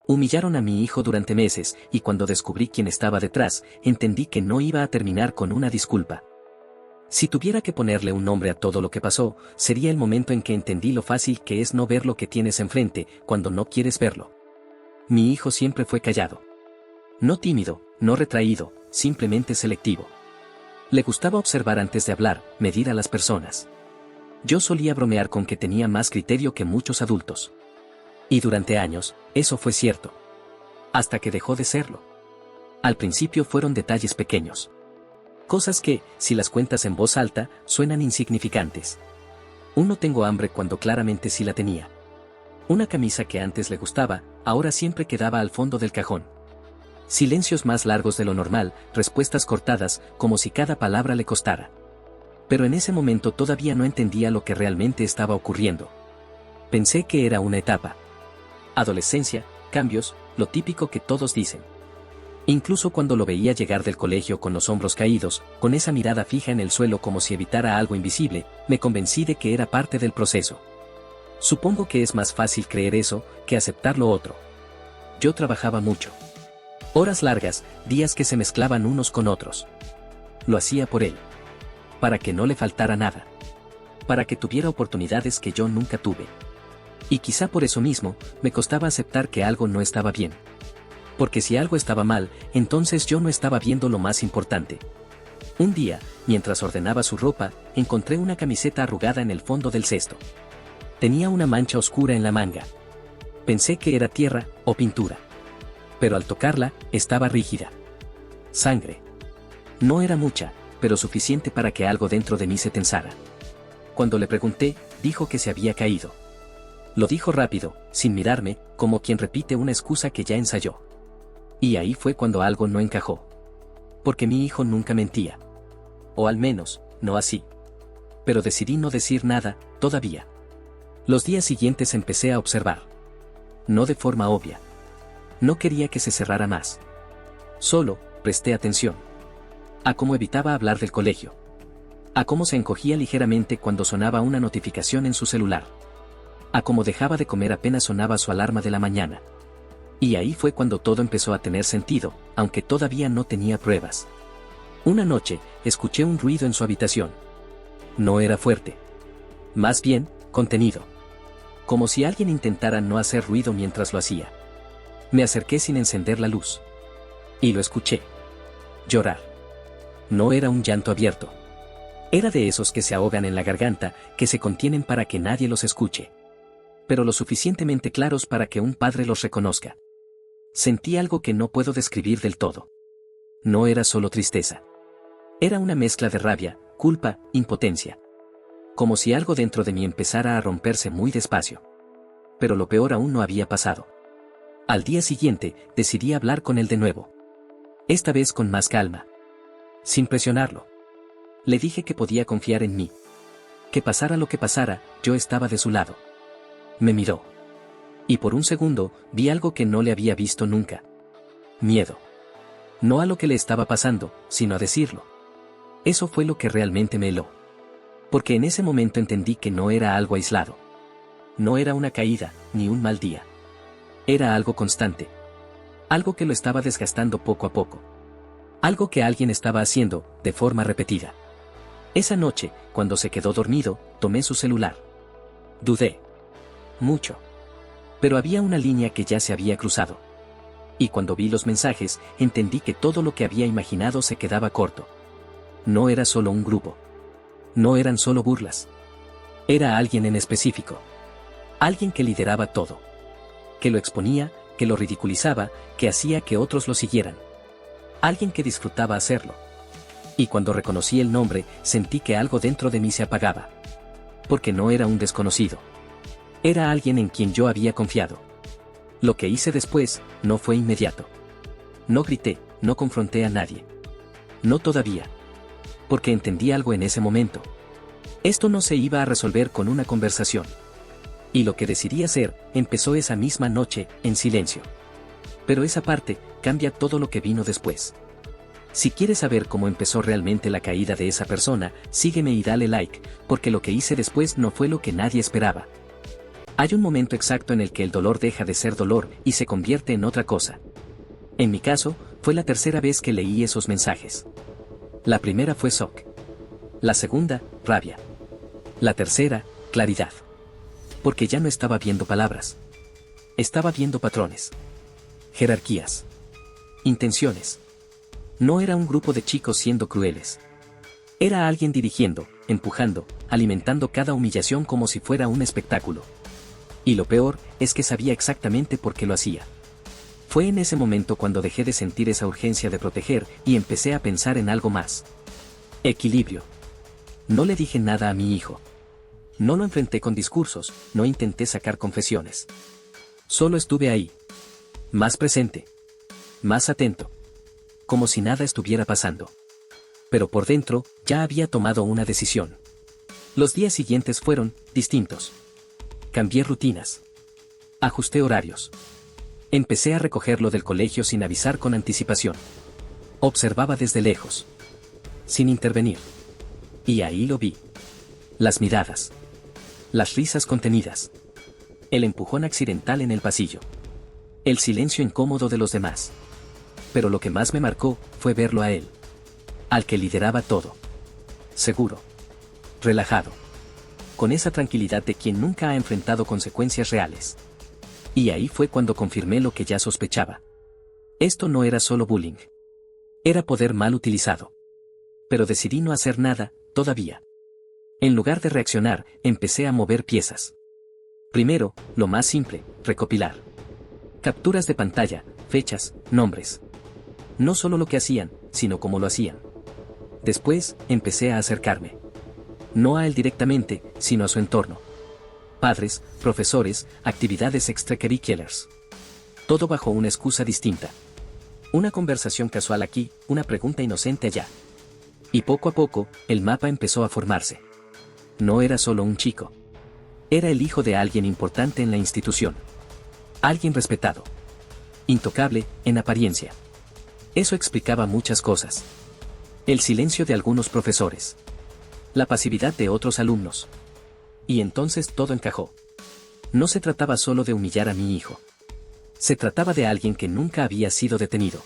Humillaron a mi hijo durante meses, y cuando descubrí quién estaba detrás, entendí que no iba a terminar con una disculpa. Si tuviera que ponerle un nombre a todo lo que pasó, sería el momento en que entendí lo fácil que es no ver lo que tienes enfrente, cuando no quieres verlo. Mi hijo siempre fue callado. No tímido, no retraído, simplemente selectivo. Le gustaba observar antes de hablar, medir a las personas. Yo solía bromear con que tenía más criterio que muchos adultos. Y durante años, eso fue cierto. Hasta que dejó de serlo. Al principio fueron detalles pequeños. Cosas que, si las cuentas en voz alta, suenan insignificantes. No tengo hambre cuando claramente sí la tenía. Una camisa que antes le gustaba, ahora siempre quedaba al fondo del cajón. Silencios más largos de lo normal, respuestas cortadas, como si cada palabra le costara. Pero en ese momento todavía no entendía lo que realmente estaba ocurriendo. Pensé que era una etapa. Adolescencia, cambios, lo típico que todos dicen. Incluso cuando lo veía llegar del colegio con los hombros caídos, con esa mirada fija en el suelo como si evitara algo invisible, me convencí de que era parte del proceso. Supongo que es más fácil creer eso que aceptar lo otro. Yo trabajaba mucho. Horas largas, días que se mezclaban unos con otros. Lo hacía por él. Para que no le faltara nada. Para que tuviera oportunidades que yo nunca tuve. Y quizá por eso mismo, me costaba aceptar que algo no estaba bien. Porque si algo estaba mal, entonces yo no estaba viendo lo más importante. Un día, mientras ordenaba su ropa, encontré una camiseta arrugada en el fondo del cesto. Tenía una mancha oscura en la manga. Pensé que era tierra o pintura. Pero al tocarla, estaba rígida. Sangre. No era mucha, pero suficiente para que algo dentro de mí se tensara. Cuando le pregunté, dijo que se había caído. Lo dijo rápido, sin mirarme, como quien repite una excusa que ya ensayó. Y ahí fue cuando algo no encajó. Porque mi hijo nunca mentía. O al menos, no así. Pero decidí no decir nada, todavía. Los días siguientes empecé a observar. No de forma obvia. No quería que se cerrara más. Solo, presté atención. A cómo evitaba hablar del colegio. A cómo se encogía ligeramente cuando sonaba una notificación en su celular. A cómo dejaba de comer apenas sonaba su alarma de la mañana. Y ahí fue cuando todo empezó a tener sentido, aunque todavía no tenía pruebas. Una noche, escuché un ruido en su habitación. No era fuerte. Más bien, contenido. Como si alguien intentara no hacer ruido mientras lo hacía. Me acerqué sin encender la luz. Y lo escuché. Llorar. No era un llanto abierto. Era de esos que se ahogan en la garganta, que se contienen para que nadie los escuche. Pero lo suficientemente claros para que un padre los reconozca. Sentí algo que no puedo describir del todo. No era solo tristeza. Era una mezcla de rabia, culpa, impotencia. Como si algo dentro de mí empezara a romperse muy despacio. Pero lo peor aún no había pasado. Al día siguiente, decidí hablar con él de nuevo. Esta vez con más calma. Sin presionarlo. Le dije que podía confiar en mí. Que pasara lo que pasara, yo estaba de su lado. Me miró. Y por un segundo, vi algo que no le había visto nunca. Miedo. No a lo que le estaba pasando, sino a decirlo. Eso fue lo que realmente me heló. Porque en ese momento entendí que no era algo aislado. No era una caída, ni un mal día. Era algo constante. Algo que lo estaba desgastando poco a poco. Algo que alguien estaba haciendo, de forma repetida. Esa noche, cuando se quedó dormido, tomé su celular. Dudé. Mucho. Pero había una línea que ya se había cruzado. Y cuando vi los mensajes, entendí que todo lo que había imaginado se quedaba corto. No era solo un grupo. No eran solo burlas. Era alguien en específico. Alguien que lideraba todo. Que lo exponía, que lo ridiculizaba, que hacía que otros lo siguieran. Alguien que disfrutaba hacerlo. Y cuando reconocí el nombre, sentí que algo dentro de mí se apagaba. Porque no era un desconocido. Era alguien en quien yo había confiado. Lo que hice después, no fue inmediato. No grité, no confronté a nadie. No todavía. Porque entendí algo en ese momento. Esto no se iba a resolver con una conversación. Y lo que decidí hacer, empezó esa misma noche, en silencio. Pero esa parte, cambia todo lo que vino después. Si quieres saber cómo empezó realmente la caída de esa persona, sígueme y dale like, porque lo que hice después no fue lo que nadie esperaba. Hay un momento exacto en el que el dolor deja de ser dolor y se convierte en otra cosa. En mi caso, fue la tercera vez que leí esos mensajes. La primera fue shock. La segunda, rabia. La tercera, claridad. Porque ya no estaba viendo palabras. Estaba viendo patrones. Jerarquías. Intenciones. No era un grupo de chicos siendo crueles. Era alguien dirigiendo, empujando, alimentando cada humillación como si fuera un espectáculo. Y lo peor, es que sabía exactamente por qué lo hacía. Fue en ese momento cuando dejé de sentir esa urgencia de proteger y empecé a pensar en algo más. Equilibrio. No le dije nada a mi hijo. No lo enfrenté con discursos, no intenté sacar confesiones. Solo estuve ahí. Más presente. Más atento. Como si nada estuviera pasando. Pero por dentro, ya había tomado una decisión. Los días siguientes fueron distintos. Cambié rutinas. Ajusté horarios. Empecé a recogerlo del colegio sin avisar con anticipación. Observaba desde lejos. Sin intervenir. Y ahí lo vi. Las miradas. Las risas contenidas. El empujón accidental en el pasillo. El silencio incómodo de los demás. Pero lo que más me marcó fue verlo a él. Al que lideraba todo. Seguro. Relajado. Con esa tranquilidad de quien nunca ha enfrentado consecuencias reales. Y ahí fue cuando confirmé lo que ya sospechaba. Esto no era solo bullying. Era poder mal utilizado. Pero decidí no hacer nada, todavía. En lugar de reaccionar, empecé a mover piezas. Primero, lo más simple, recopilar. Capturas de pantalla, fechas, nombres. No solo lo que hacían, sino cómo lo hacían. Después, empecé a acercarme. No a él directamente, sino a su entorno. Padres, profesores, actividades extracurriculares. Todo bajo una excusa distinta. Una conversación casual aquí, una pregunta inocente allá. Y poco a poco, el mapa empezó a formarse. No era solo un chico. Era el hijo de alguien importante en la institución. Alguien respetado. Intocable, en apariencia. Eso explicaba muchas cosas. El silencio de algunos profesores. La pasividad de otros alumnos. Y entonces todo encajó. No se trataba solo de humillar a mi hijo. Se trataba de alguien que nunca había sido detenido.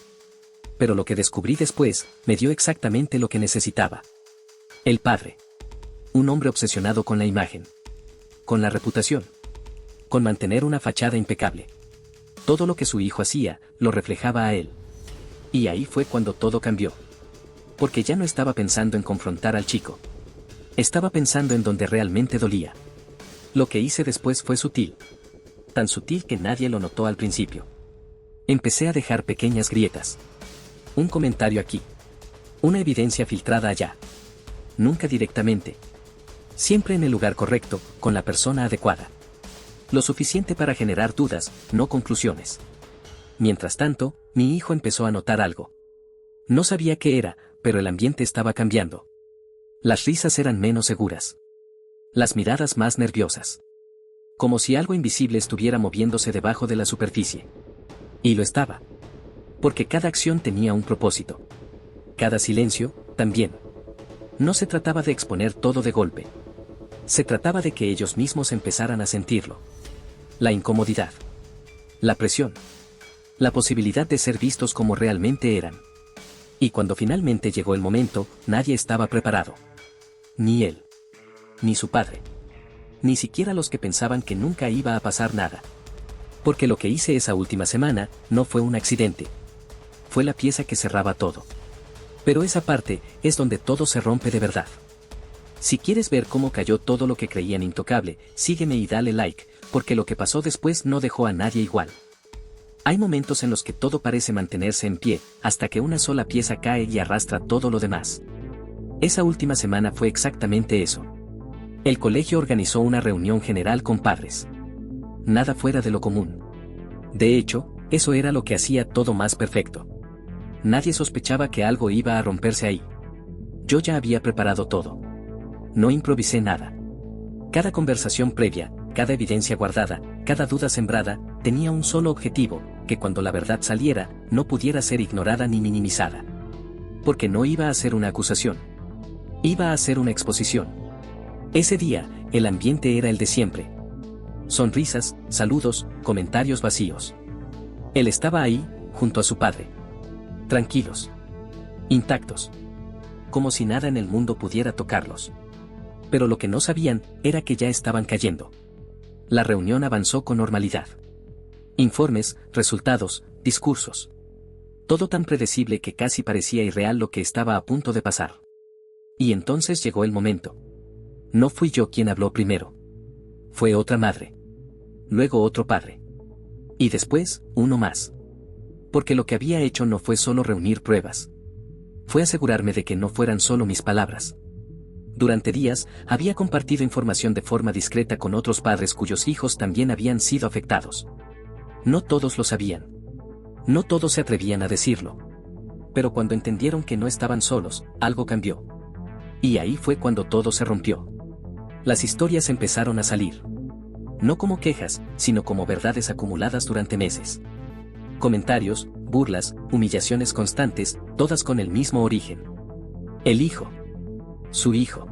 Pero lo que descubrí después, me dio exactamente lo que necesitaba. El padre. Un hombre obsesionado con la imagen. Con la reputación. Con mantener una fachada impecable. Todo lo que su hijo hacía, lo reflejaba a él. Y ahí fue cuando todo cambió. Porque ya no estaba pensando en confrontar al chico. Estaba pensando en donde realmente dolía. Lo que hice después fue sutil. Tan sutil que nadie lo notó al principio. Empecé a dejar pequeñas grietas. Un comentario aquí. Una evidencia filtrada allá. Nunca directamente. Siempre en el lugar correcto, con la persona adecuada. Lo suficiente para generar dudas, no conclusiones. Mientras tanto, mi hijo empezó a notar algo. No sabía qué era, pero el ambiente estaba cambiando. Las risas eran menos seguras. Las miradas más nerviosas. Como si algo invisible estuviera moviéndose debajo de la superficie. Y lo estaba. Porque cada acción tenía un propósito. Cada silencio, también. No se trataba de exponer todo de golpe. Se trataba de que ellos mismos empezaran a sentirlo. La incomodidad. La presión. La posibilidad de ser vistos como realmente eran. Y cuando finalmente llegó el momento, nadie estaba preparado. Ni él. Ni su padre. Ni siquiera los que pensaban que nunca iba a pasar nada. Porque lo que hice esa última semana, no fue un accidente. Fue la pieza que cerraba todo. Pero esa parte, es donde todo se rompe de verdad. Si quieres ver cómo cayó todo lo que creían intocable, sígueme y dale like, porque lo que pasó después no dejó a nadie igual. Hay momentos en los que todo parece mantenerse en pie, hasta que una sola pieza cae y arrastra todo lo demás. Esa última semana fue exactamente eso. El colegio organizó una reunión general con padres. Nada fuera de lo común. De hecho, eso era lo que hacía todo más perfecto. Nadie sospechaba que algo iba a romperse ahí. Yo ya había preparado todo. No improvisé nada. Cada conversación previa, cada evidencia guardada, cada duda sembrada, tenía un solo objetivo, que cuando la verdad saliera, no pudiera ser ignorada ni minimizada. Porque no iba a ser una acusación. Iba a ser una exposición. Ese día, el ambiente era el de siempre. Sonrisas, saludos, comentarios vacíos. Él estaba ahí, junto a su padre. Tranquilos. Intactos. Como si nada en el mundo pudiera tocarlos. Pero lo que no sabían era que ya estaban cayendo. La reunión avanzó con normalidad. Informes, resultados, discursos. Todo tan predecible que casi parecía irreal lo que estaba a punto de pasar. Y entonces llegó el momento. No fui yo quien habló primero. Fue otra madre. Luego otro padre. Y después, uno más. Porque lo que había hecho no fue solo reunir pruebas. Fue asegurarme de que no fueran solo mis palabras. Durante días, había compartido información de forma discreta con otros padres cuyos hijos también habían sido afectados. No todos lo sabían. No todos se atrevían a decirlo. Pero cuando entendieron que no estaban solos, algo cambió. Y ahí fue cuando todo se rompió. Las historias empezaron a salir. No como quejas, sino como verdades acumuladas durante meses. Comentarios, burlas, humillaciones constantes, todas con el mismo origen. El hijo. Su hijo.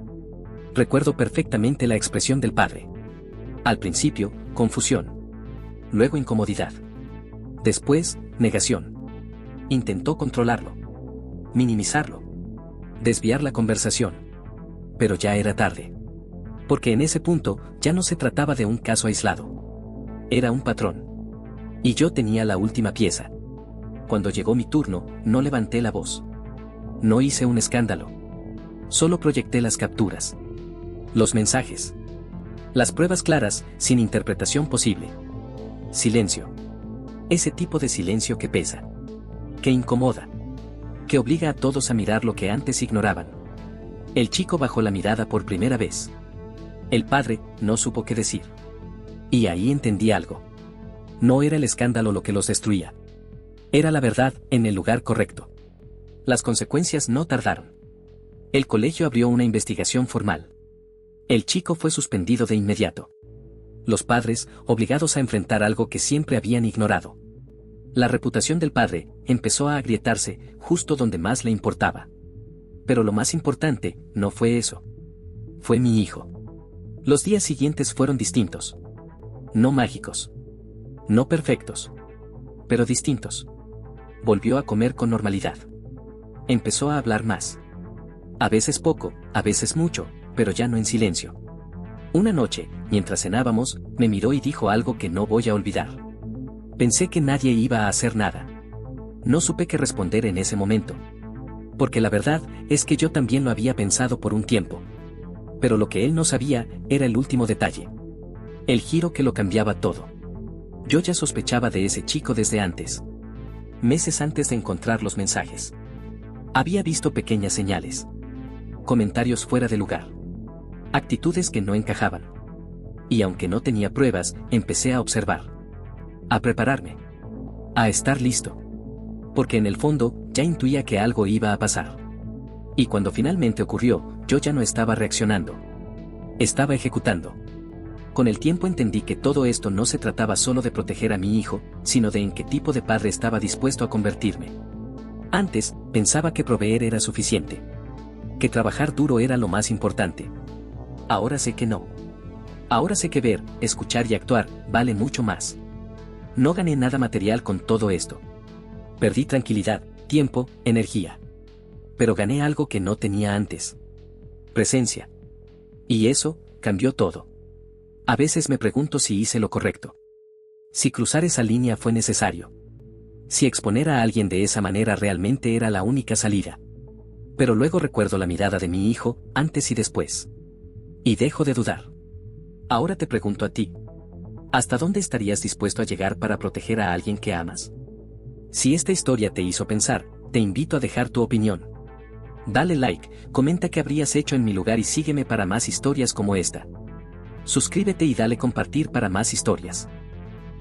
Recuerdo perfectamente la expresión del padre. Al principio, confusión. Luego incomodidad. Después, negación. Intentó controlarlo. Minimizarlo. Desviar la conversación. Pero ya era tarde. Porque en ese punto, ya no se trataba de un caso aislado. Era un patrón. Y yo tenía la última pieza. Cuando llegó mi turno, no levanté la voz. No hice un escándalo. Solo proyecté las capturas. Los mensajes. Las pruebas claras, sin interpretación posible. Silencio. Ese tipo de silencio que pesa. Que incomoda. Que obliga a todos a mirar lo que antes ignoraban. El chico bajó la mirada por primera vez. El padre no supo qué decir. Y ahí entendí algo. No era el escándalo lo que los destruía. Era la verdad en el lugar correcto. Las consecuencias no tardaron. El colegio abrió una investigación formal. El chico fue suspendido de inmediato. Los padres, obligados a enfrentar algo que siempre habían ignorado. La reputación del padre empezó a agrietarse justo donde más le importaba. Pero lo más importante no fue eso. Fue mi hijo. Los días siguientes fueron distintos. No mágicos. No perfectos. Pero distintos. Volvió a comer con normalidad. Empezó a hablar más. A veces poco, a veces mucho, pero ya no en silencio. Una noche, mientras cenábamos, me miró y dijo algo que no voy a olvidar. Pensé que nadie iba a hacer nada. No supe qué responder en ese momento. Porque la verdad es que yo también lo había pensado por un tiempo. Pero lo que él no sabía era el último detalle. El giro que lo cambiaba todo. Yo ya sospechaba de ese chico desde antes. Meses antes de encontrar los mensajes. Había visto pequeñas señales. Comentarios fuera de lugar. Actitudes que no encajaban. Y aunque no tenía pruebas, empecé a observar. A prepararme. A estar listo. Porque en el fondo, ya intuía que algo iba a pasar. Y cuando finalmente ocurrió, yo ya no estaba reaccionando. Estaba ejecutando. Con el tiempo entendí que todo esto no se trataba solo de proteger a mi hijo, sino de en qué tipo de padre estaba dispuesto a convertirme. Antes, pensaba que proveer era suficiente. Que trabajar duro era lo más importante. Ahora sé que no. Ahora sé que ver, escuchar y actuar, vale mucho más. No gané nada material con todo esto. Perdí tranquilidad, tiempo, energía. Pero gané algo que no tenía antes. Presencia. Y eso, cambió todo. A veces me pregunto si hice lo correcto. Si cruzar esa línea fue necesario. Si exponer a alguien de esa manera realmente era la única salida. Pero luego recuerdo la mirada de mi hijo, antes y después. Y dejo de dudar. Ahora te pregunto a ti. ¿Hasta dónde estarías dispuesto a llegar para proteger a alguien que amas? Si esta historia te hizo pensar, te invito a dejar tu opinión. Dale like, comenta qué habrías hecho en mi lugar y sígueme para más historias como esta. Suscríbete y dale compartir para más historias.